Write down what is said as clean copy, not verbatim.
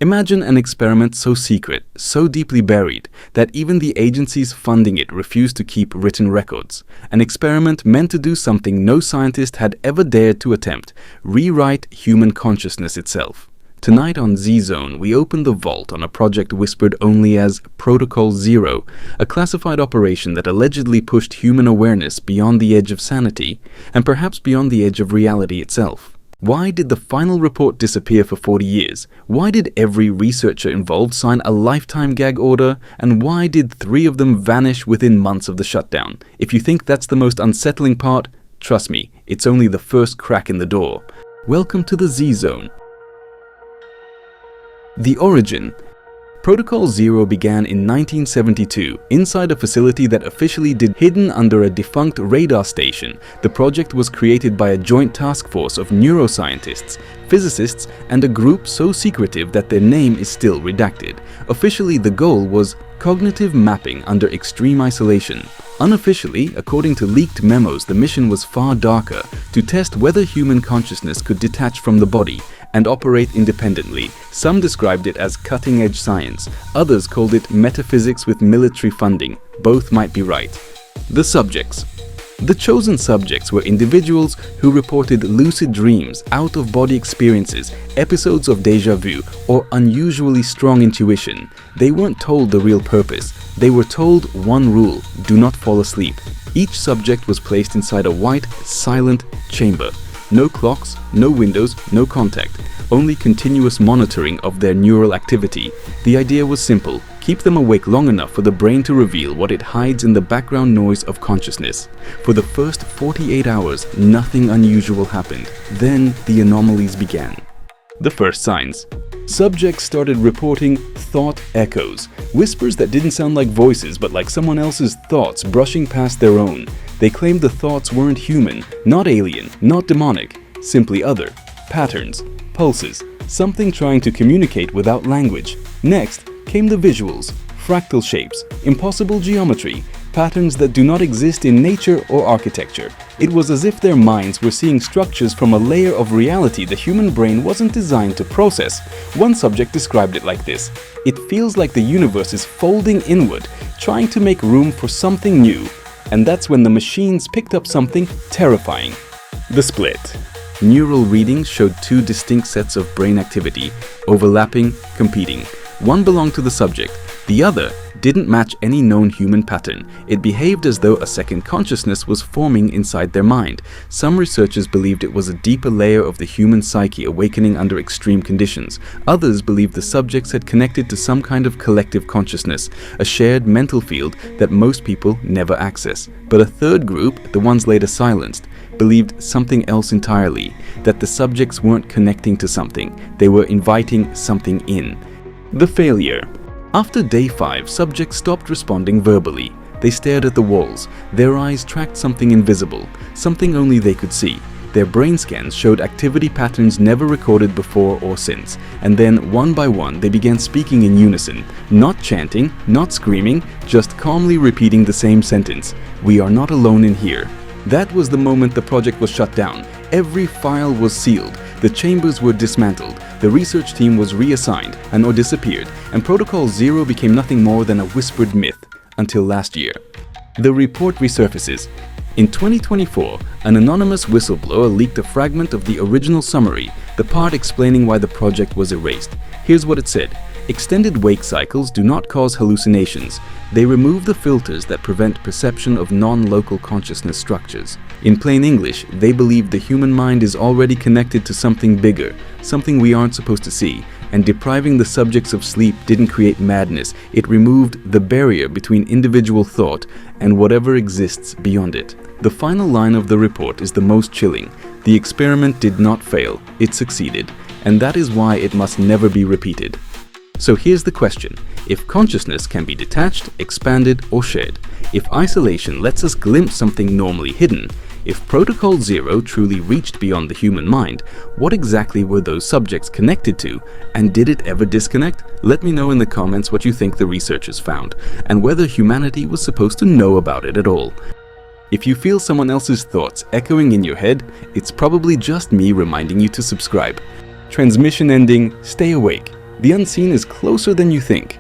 Imagine an experiment so secret, so deeply buried, that even the agencies funding it refuse to keep written records. An experiment meant to do something no scientist had ever dared to attempt: rewrite human consciousness itself. Tonight on Z-Zone, we open the vault on a project whispered only as Protocol Zero, a classified operation that allegedly pushed human awareness beyond the edge of sanity, and perhaps beyond the edge of reality itself. Why did the final report disappear for 40 years? Why did every researcher involved sign a lifetime gag order? And why did 3 of them vanish within months of the shutdown? If you think that's the most unsettling part, trust me, it's only the first crack in the door. Welcome to the Z-Zone. The origin. Protocol Zero began in 1972 inside a facility that officially did hidden under a defunct radar station. The project was created by a joint task force of neuroscientists, physicists, and a group so secretive that their name is still redacted. Officially, the goal was cognitive mapping under extreme isolation. Unofficially, according to leaked memos, the mission was far darker: to test whether human consciousness could detach from the body and operate independently. Some described it as cutting-edge science. Others called it metaphysics with military funding. Both might be right. The subjects. The chosen subjects were individuals who reported lucid dreams, out-of-body experiences, episodes of déjà vu, or unusually strong intuition. They weren't told the real purpose. They were told one rule: do not fall asleep. Each subject was placed inside a white, silent chamber. No clocks, no windows, no contact, only continuous monitoring of their neural activity. The idea was simple: keep them awake long enough for the brain to reveal what it hides in the background noise of consciousness. For the first 48 hours, nothing unusual happened. Then the anomalies began. The first signs. Subjects started reporting thought echoes, whispers that didn't sound like voices but like someone else's thoughts brushing past their own. They claimed the thoughts weren't human, not alien, not demonic, simply other. Patterns, pulses, something trying to communicate without language. Next came the visuals, fractal shapes, impossible geometry, patterns that do not exist in nature or architecture. It was as if their minds were seeing structures from a layer of reality the human brain wasn't designed to process. One subject described it like this: it feels like the universe is folding inward, trying to make room for something new. And that's when the machines picked up something terrifying. The split. Neural readings showed 2 distinct sets of brain activity, overlapping, competing. One belonged to the subject. The other didn't match any known human pattern. It behaved as though a second consciousness was forming inside their mind. Some researchers believed it was a deeper layer of the human psyche awakening under extreme conditions. Others believed the subjects had connected to some kind of collective consciousness, a shared mental field that most people never access. But a third group, the ones later silenced, believed something else entirely, that the subjects weren't connecting to something, they were inviting something in. The failure. After day 5, subjects stopped responding verbally. They stared at the walls. Their eyes tracked something invisible, something only they could see. Their brain scans showed activity patterns never recorded before or since. And then, one by one, they began speaking in unison. Not chanting, not screaming, just calmly repeating the same sentence: "We are not alone in here." That was the moment the project was shut down. Every file was sealed. The chambers were dismantled. The research team was reassigned or disappeared, and Protocol Zero became nothing more than a whispered myth until last year. The report resurfaces. In 2024, an anonymous whistleblower leaked a fragment of the original summary, the part explaining why the project was erased. Here's what it said: extended wake cycles do not cause hallucinations. They remove the filters that prevent perception of non-local consciousness structures. In plain English, they believe the human mind is already connected to something bigger, something we aren't supposed to see, and depriving the subjects of sleep didn't create madness. It removed the barrier between individual thought and whatever exists beyond it. The final line of the report is the most chilling. The experiment did not fail, it succeeded, and that is why it must never be repeated. So here's the question: if consciousness can be detached, expanded, or shared, if isolation lets us glimpse something normally hidden, if Protocol Zero truly reached beyond the human mind, what exactly were those subjects connected to, and did it ever disconnect? Let me know in the comments what you think the researchers found, and whether humanity was supposed to know about it at all. If you feel someone else's thoughts echoing in your head, it's probably just me reminding you to subscribe. Transmission ending, stay awake. The unseen is closer than you think.